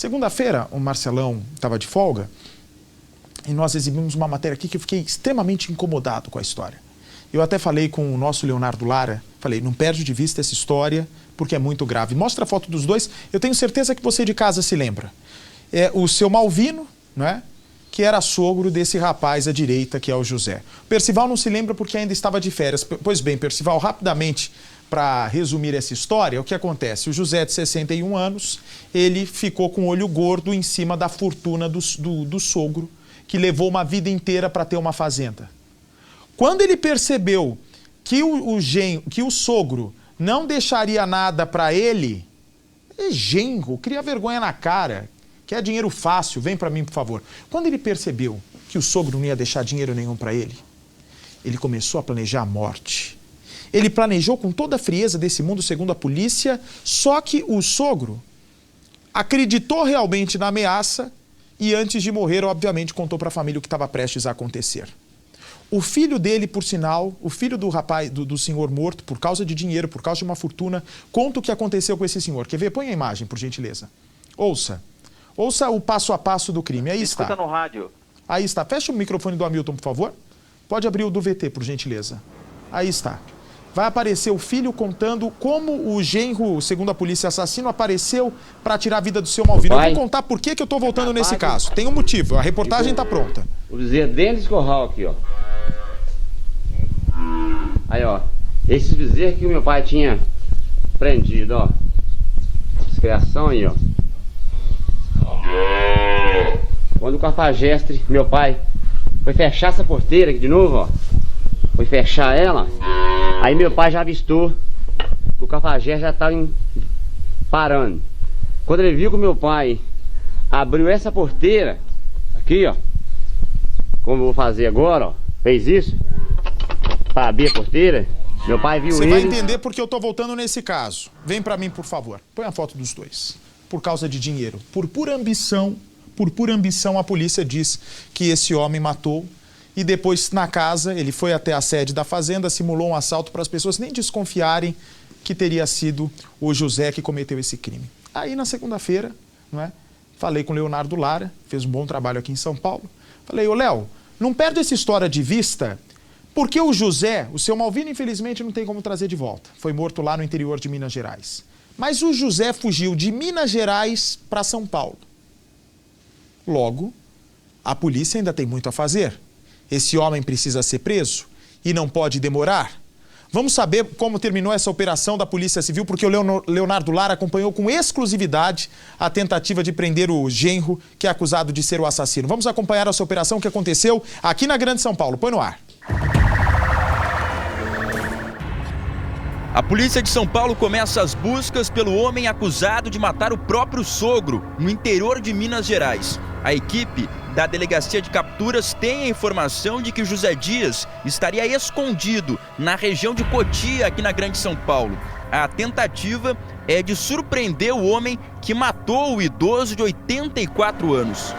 Segunda-feira, o Marcelão estava de folga e nós exibimos uma matéria aqui que eu fiquei extremamente incomodado com a história. Eu até falei com o nosso Leonardo Lara, falei, não perde de vista essa história porque é muito grave. Mostra a foto dos dois, eu tenho certeza que você de casa se lembra. É o seu Malvino, não é? Que era sogro desse rapaz à direita, que é o José. O Percival não se lembra porque ainda estava de férias. Pois bem, Percival, rapidamente, para resumir essa história, o que acontece? O José, de 61 anos, ele ficou com o olho gordo em cima da fortuna do sogro, que levou uma vida inteira para ter uma fazenda. Quando ele percebeu que o sogro não deixaria nada para ele, genro, cria vergonha na cara, quer dinheiro fácil, vem para mim, por favor. Quando ele percebeu que o sogro não ia deixar dinheiro nenhum para ele, ele começou a planejar a morte. Ele planejou com toda a frieza desse mundo, segundo a polícia, só que o sogro acreditou realmente na ameaça e antes de morrer, obviamente, contou para a família o que estava prestes a acontecer. O filho dele, por sinal, o filho do rapaz, do senhor morto, por causa de dinheiro, por causa de uma fortuna, conta o que aconteceu com esse senhor. Quer ver? Põe a imagem, por gentileza. Ouça o passo a passo do crime. Aí está. Escuta no rádio. Aí está. Fecha o microfone do Hamilton, por favor. Pode abrir o do VT, por gentileza. Aí está. Vai aparecer o filho contando como o genro, segundo a polícia, assassino, apareceu para tirar a vida do seu Malvino. Eu vou contar por que eu estou voltando nesse caso. Tem um motivo. A reportagem está pronta. O bezerro dentro desse corral aqui, ó. Aí, ó. Esses bezerros que o meu pai tinha prendido, ó. Essa criação aí, ó. Quando o cafajeste, meu pai, foi fechar essa porteira aqui de novo, ó. Foi fechar ela. Aí meu pai já avistou que o cafajeste já estava parando. Quando ele viu que o meu pai abriu essa porteira, aqui, ó. Como eu vou fazer agora, ó. Fez isso. Para abrir a porteira. Meu pai viu ele. Você vai entender porque eu tô voltando nesse caso. Vem para mim, por favor. Põe a foto dos dois. Por causa de dinheiro. Por pura ambição, a polícia diz que esse homem matou. E depois, na casa, ele foi até a sede da fazenda, simulou um assalto para as pessoas nem desconfiarem que teria sido o José que cometeu esse crime. Aí, na segunda-feira, não é? Falei com o Leonardo Lara, fez um bom trabalho aqui em São Paulo. Falei, ô Léo, não perde essa história de vista, porque o José, o seu Malvino, infelizmente, não tem como trazer de volta. Foi morto lá no interior de Minas Gerais. Mas o José fugiu de Minas Gerais para São Paulo. Logo, a polícia ainda tem muito a fazer. Esse homem precisa ser preso e não pode demorar. Vamos saber como terminou essa operação da Polícia Civil, porque o Leonardo Lara acompanhou com exclusividade a tentativa de prender o genro, que é acusado de ser o assassino. Vamos acompanhar essa operação que aconteceu aqui na Grande São Paulo. Põe no ar. A polícia de São Paulo começa as buscas pelo homem acusado de matar o próprio sogro no interior de Minas Gerais. A equipe da Delegacia de Capturas tem a informação de que José Dias estaria escondido na região de Cotia, aqui na Grande São Paulo. A tentativa é de surpreender o homem que matou o idoso de 84 anos.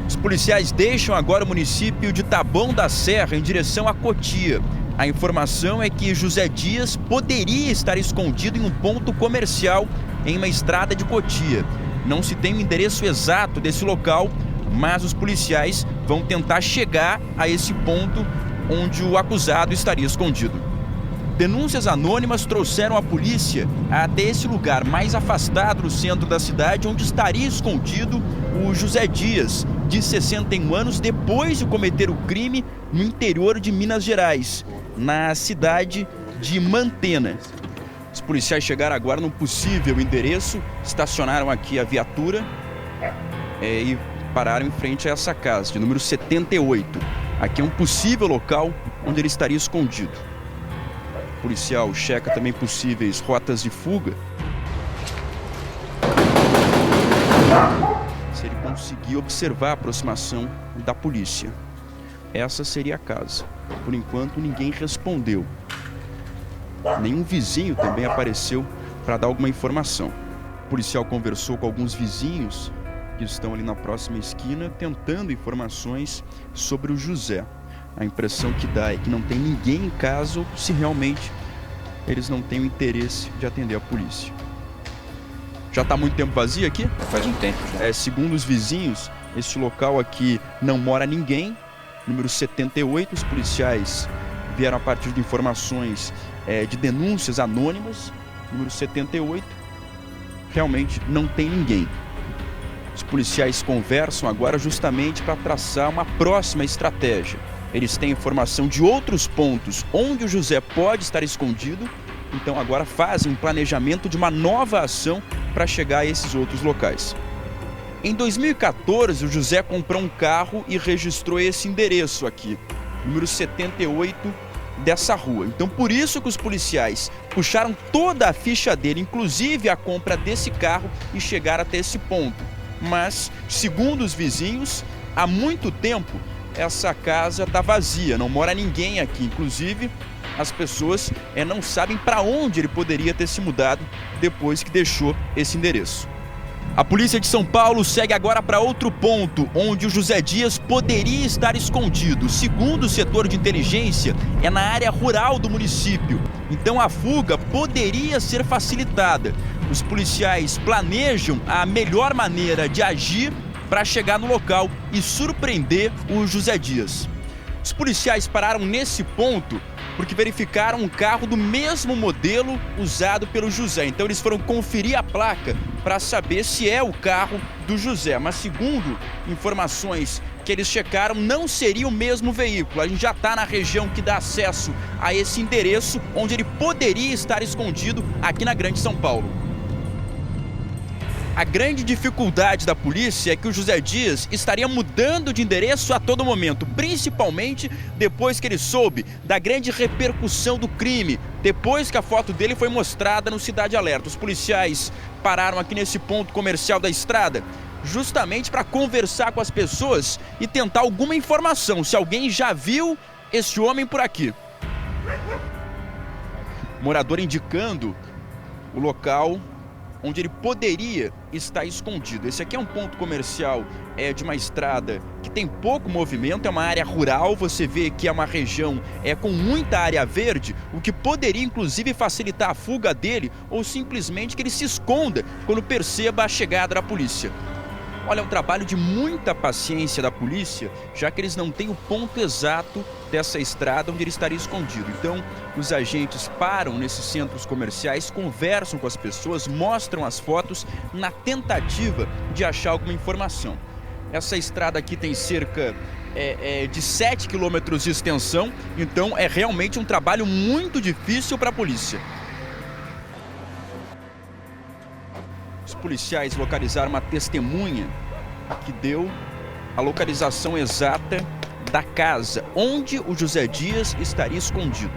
Os policiais deixam agora o município de Taboão da Serra em direção a Cotia. A informação é que José Dias poderia estar escondido em um ponto comercial em uma estrada de Cotia. Não se tem o endereço exato desse local, mas os policiais vão tentar chegar a esse ponto onde o acusado estaria escondido. Denúncias anônimas trouxeram a polícia até esse lugar mais afastado do centro da cidade, onde estaria escondido o José Dias, de 61 anos, depois de cometer o crime no interior de Minas Gerais, na cidade de Mantena. Os policiais chegaram agora no possível endereço, estacionaram aqui a viatura e pararam em frente a essa casa, de número 78. Aqui é um possível local onde ele estaria escondido. O policial checa também possíveis rotas de fuga. Se ele conseguir observar a aproximação da polícia. Essa seria a casa. Por enquanto, ninguém respondeu. Nenhum vizinho também apareceu para dar alguma informação. O policial conversou com alguns vizinhos que estão ali na próxima esquina, tentando informações sobre o José. A impressão que dá é que não tem ninguém em casa, ou se realmente eles não têm o interesse de atender a polícia. Já está há muito tempo vazio aqui? Faz um tempo já. Segundo os vizinhos, este local aqui não mora ninguém. Número 78, os policiais vieram a partir de informações de denúncias anônimas. Número 78, realmente não tem ninguém. Os policiais conversam agora justamente para traçar uma próxima estratégia. Eles têm informação de outros pontos onde o José pode estar escondido, então agora fazem um planejamento de uma nova ação para chegar a esses outros locais. Em 2014, o José comprou um carro e registrou esse endereço aqui, número 78 dessa rua. Então por isso que os policiais puxaram toda a ficha dele, inclusive a compra desse carro, e chegaram até esse ponto. Mas, segundo os vizinhos, há muito tempo essa casa está vazia, não mora ninguém aqui. Inclusive, as pessoas não sabem para onde ele poderia ter se mudado depois que deixou esse endereço. A polícia de São Paulo segue agora para outro ponto, onde o José Dias poderia estar escondido. Segundo o setor de inteligência, é na área rural do município. Então a fuga poderia ser facilitada. Os policiais planejam a melhor maneira de agir para chegar no local e surpreender o José Dias. Os policiais pararam nesse ponto porque verificaram um carro do mesmo modelo usado pelo José. Então eles foram conferir a placa para saber se é o carro do José. Mas segundo informações que eles checaram, não seria o mesmo veículo. A gente já está na região que dá acesso a esse endereço onde ele poderia estar escondido aqui na Grande São Paulo. A grande dificuldade da polícia é que o José Dias estaria mudando de endereço a todo momento, principalmente depois que ele soube da grande repercussão do crime, depois que a foto dele foi mostrada no Cidade Alerta. Os policiais pararam aqui nesse ponto comercial da estrada justamente para conversar com as pessoas e tentar alguma informação, se alguém já viu esse homem por aqui. Morador indicando o local onde ele poderia estar escondido. Esse aqui é um ponto comercial de uma estrada que tem pouco movimento, é uma área rural, você vê que é uma região com muita área verde, o que poderia inclusive facilitar a fuga dele ou simplesmente que ele se esconda quando perceba a chegada da polícia. Olha, é um trabalho de muita paciência da polícia, já que eles não têm o ponto exato dessa estrada onde ele estaria escondido. Então, os agentes param nesses centros comerciais, conversam com as pessoas, mostram as fotos na tentativa de achar alguma informação. Essa estrada aqui tem cerca de 7 quilômetros de extensão, então é realmente um trabalho muito difícil para a polícia. Os policiais localizaram uma testemunha que deu a localização exata da casa onde o José Dias estaria escondido.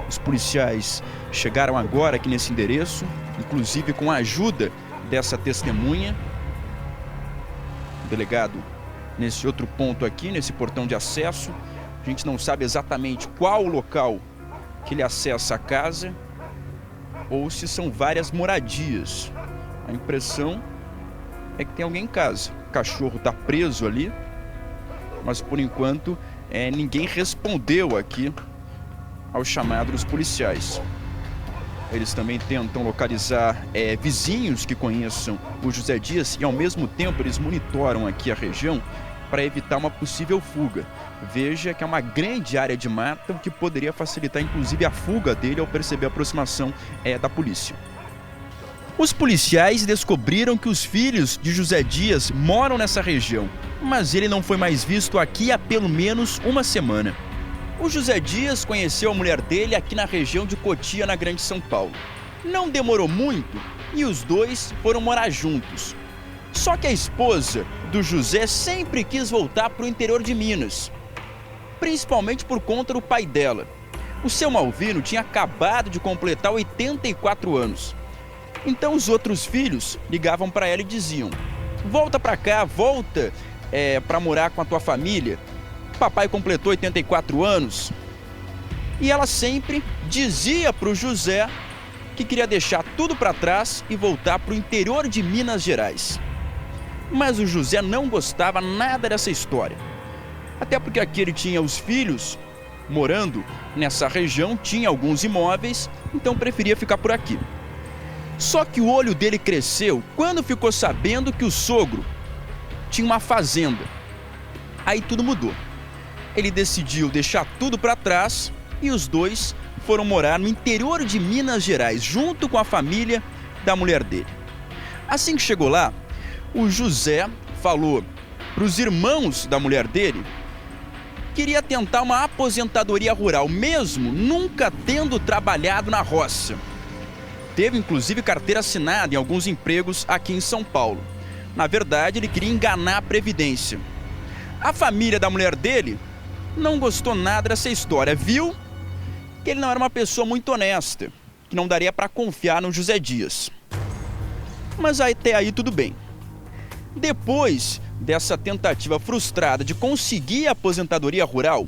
Os policiais chegaram agora aqui nesse endereço, inclusive com a ajuda dessa testemunha. O delegado nesse outro ponto aqui, nesse portão de acesso. A gente não sabe exatamente qual o local que ele acessa a casa ou se são várias moradias. A impressão é que tem alguém em casa. O cachorro está preso ali, mas por enquanto ninguém respondeu aqui ao chamado dos policiais. Eles também tentam localizar vizinhos que conheçam o José Dias e ao mesmo tempo eles monitoram aqui a região para evitar uma possível fuga. Veja que é uma grande área de mata, o que poderia facilitar inclusive a fuga dele ao perceber a aproximação da polícia. Os policiais descobriram que os filhos de José Dias moram nessa região, mas ele não foi mais visto aqui há pelo menos uma semana. O José Dias conheceu a mulher dele aqui na região de Cotia, na Grande São Paulo. Não demorou muito e os dois foram morar juntos. Só que a esposa do José sempre quis voltar para o interior de Minas, principalmente por conta do pai dela. O seu Malvino tinha acabado de completar 84 anos. Então os outros filhos ligavam para ela e diziam: volta para cá, volta para morar com a tua família. Papai completou 84 anos. E ela sempre dizia para o José que queria deixar tudo para trás e voltar para o interior de Minas Gerais. Mas o José não gostava nada dessa história. Até porque aqui ele tinha os filhos morando nessa região, tinha alguns imóveis, então preferia ficar por aqui. Só que o olho dele cresceu quando ficou sabendo que o sogro tinha uma fazenda. Aí tudo mudou. Ele decidiu deixar tudo para trás e os dois foram morar no interior de Minas Gerais, junto com a família da mulher dele. Assim que chegou lá, o José falou para os irmãos da mulher dele que queria tentar uma aposentadoria rural, mesmo nunca tendo trabalhado na roça. Teve inclusive carteira assinada em alguns empregos aqui em São Paulo. Na verdade, ele queria enganar a Previdência. A família da mulher dele não gostou nada dessa história, viu que ele não era uma pessoa muito honesta, que não daria para confiar no José Dias. Mas até aí tudo bem. Depois dessa tentativa frustrada de conseguir a aposentadoria rural,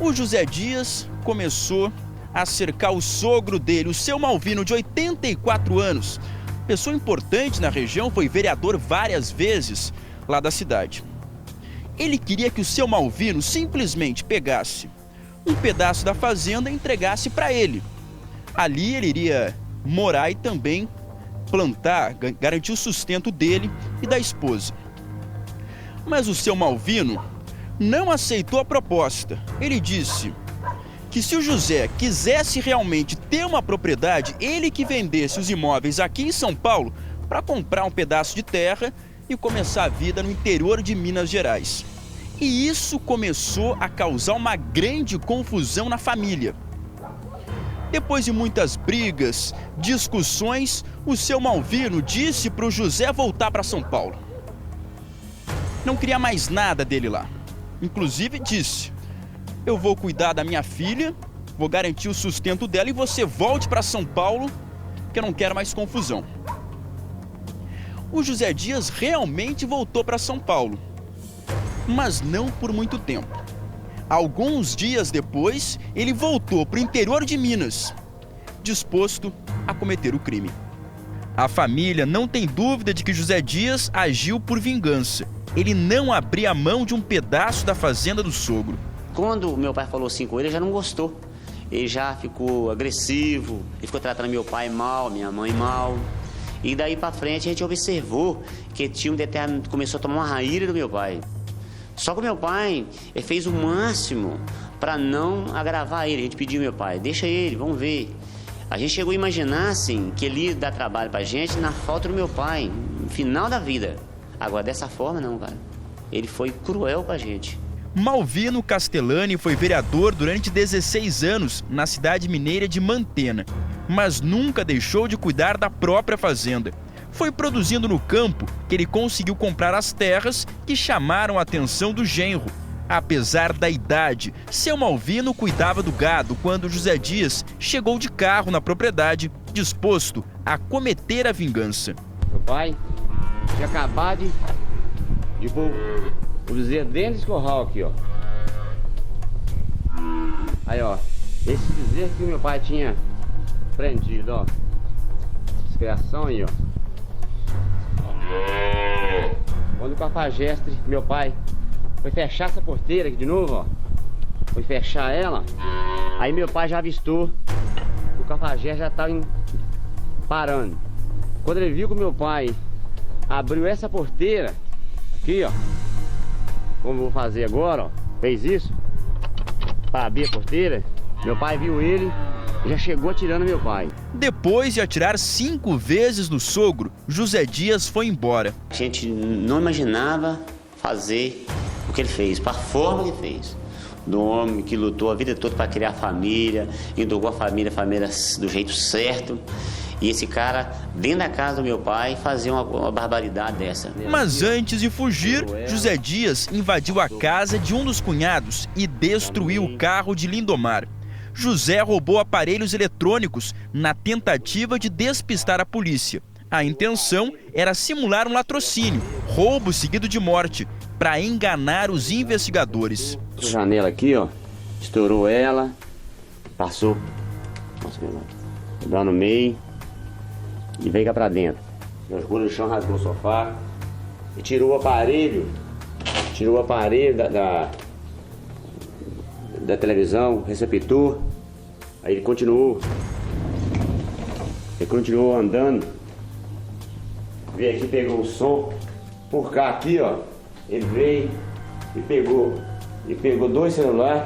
o José Dias começou a cercar o sogro dele, o seu Malvino, de 84 anos. Pessoa importante na região, foi vereador várias vezes lá da cidade. Ele queria que o seu Malvino simplesmente pegasse um pedaço da fazenda e entregasse para ele. Ali ele iria morar e também plantar, garantir o sustento dele e da esposa. Mas o seu Malvino não aceitou a proposta. Ele disse que se o José quisesse realmente ter uma propriedade, ele que vendesse os imóveis aqui em São Paulo para comprar um pedaço de terra e começar a vida no interior de Minas Gerais. E isso começou a causar uma grande confusão na família. Depois de muitas brigas, discussões, o seu Malvino disse para o José voltar para São Paulo. Não queria mais nada dele lá. Inclusive disse: eu vou cuidar da minha filha, vou garantir o sustento dela e você volte para São Paulo, que eu não quero mais confusão. O José Dias realmente voltou para São Paulo, mas não por muito tempo. Alguns dias depois, ele voltou para o interior de Minas, disposto a cometer o crime. A família não tem dúvida de que José Dias agiu por vingança. Ele não abria mão de um pedaço da fazenda do sogro. Quando meu pai falou assim com ele já não gostou. Ele já ficou agressivo, ele ficou tratando meu pai mal, minha mãe mal. E daí pra frente a gente observou que tinha começou a tomar uma raíra do meu pai. Só que o meu pai ele fez o máximo para não agravar ele. A gente pediu ao meu pai, deixa ele, vamos ver. A gente chegou a imaginar assim, que ele ia dar trabalho pra gente na falta do meu pai, no final da vida. Agora dessa forma não, cara. Ele foi cruel com a gente. Malvino Castellani foi vereador durante 16 anos na cidade mineira de Mantena, mas nunca deixou de cuidar da própria fazenda. Foi produzindo no campo que ele conseguiu comprar as terras que chamaram a atenção do genro. Apesar da idade, seu Malvino cuidava do gado quando José Dias chegou de carro na propriedade, disposto a cometer a vingança. Meu pai tinha acabado de pôr o bezerro dentro desse curral aqui, ó. Aí, ó, esse bezerro que meu pai tinha prendido, ó. Essa criação aí, ó. Quando o cafajeste, meu pai, foi fechar essa porteira aqui de novo, ó. Foi fechar ela. Aí meu pai já avistou que o cafajeste já estava parando. Quando ele viu que o meu pai abriu essa porteira aqui, ó, como eu vou fazer agora, ó, fez isso para abrir a porteira, meu pai viu ele e já chegou atirando meu pai. Depois de atirar 5 vezes no sogro, José Dias foi embora. A gente não imaginava fazer o que ele fez, para a forma que ele fez. Do homem que lutou a vida toda para criar a família, educou a família do jeito certo. E esse cara, dentro da casa do meu pai, fazia uma barbaridade dessa. Mas antes de fugir, José Dias invadiu a casa de um dos cunhados e destruiu o carro de Lindomar. José roubou aparelhos eletrônicos na tentativa de despistar a polícia. A intenção era simular um latrocínio, roubo seguido de morte, para enganar os investigadores. A janela aqui, ó, estourou ela, passou, quebrou no meio e veio cá pra dentro. Jogou no chão, rasgou o sofá e tirou o aparelho da televisão, receptor. Aí ele continuou andando veio aqui, pegou o som, por cá aqui, ó, ele veio e pegou 2 celulares.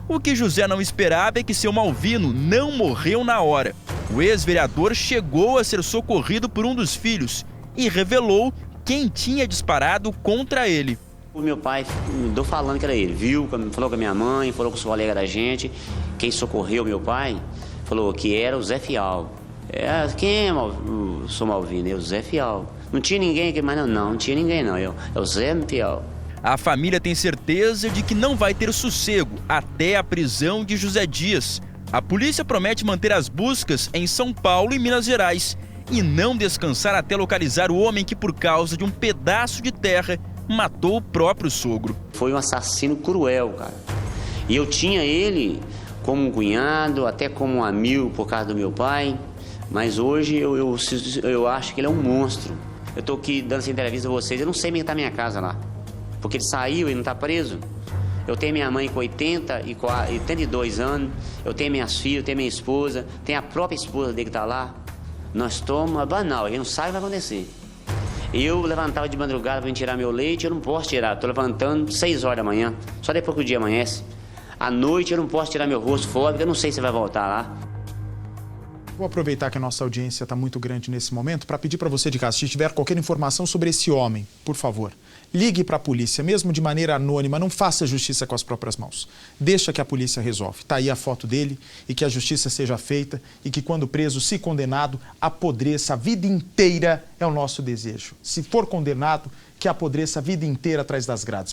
O que José não esperava é que seu Malvino não morreu na hora. O ex-vereador chegou a ser socorrido por um dos filhos e revelou quem tinha disparado contra ele. O meu pai andou falando que era ele, viu, falou com a minha mãe, falou com o colega da gente. Quem socorreu meu pai falou que era o Zé Fial. Quem é o seu Malvino? É o Zé Fial. Não tinha ninguém aqui, mas não tinha ninguém não, é o Zé Fial. A família tem certeza de que não vai ter sossego até a prisão de José Dias. A polícia promete manter as buscas em São Paulo e Minas Gerais e não descansar até localizar o homem que, por causa de um pedaço de terra, matou o próprio sogro. Foi um assassino cruel, cara. E eu tinha ele como um cunhado, até como um amigo por causa do meu pai, mas hoje eu acho que ele é um monstro. Eu tô aqui dando essa entrevista a vocês, eu não sei onde está minha casa lá, porque ele saiu e não está preso. Eu tenho minha mãe com 82 anos, eu tenho minhas filhas, eu tenho minha esposa, tenho a própria esposa dele que está lá. Nós estamos banal, ele não sabe o que vai acontecer. Eu levantava de madrugada para tirar meu leite, eu não posso tirar, estou levantando 6 horas da manhã, só depois que o dia amanhece. À noite eu não posso tirar meu rosto fora, porque eu não sei se vai voltar lá. Vou aproveitar que a nossa audiência está muito grande nesse momento para pedir para você de casa, se tiver qualquer informação sobre esse homem, por favor, ligue para a polícia, mesmo de maneira anônima, não faça justiça com as próprias mãos. Deixa que a polícia resolve. Está aí a foto dele e que a justiça seja feita e que quando preso, se condenado, apodreça a vida inteira, é o nosso desejo. Se for condenado, que apodreça a vida inteira atrás das grades.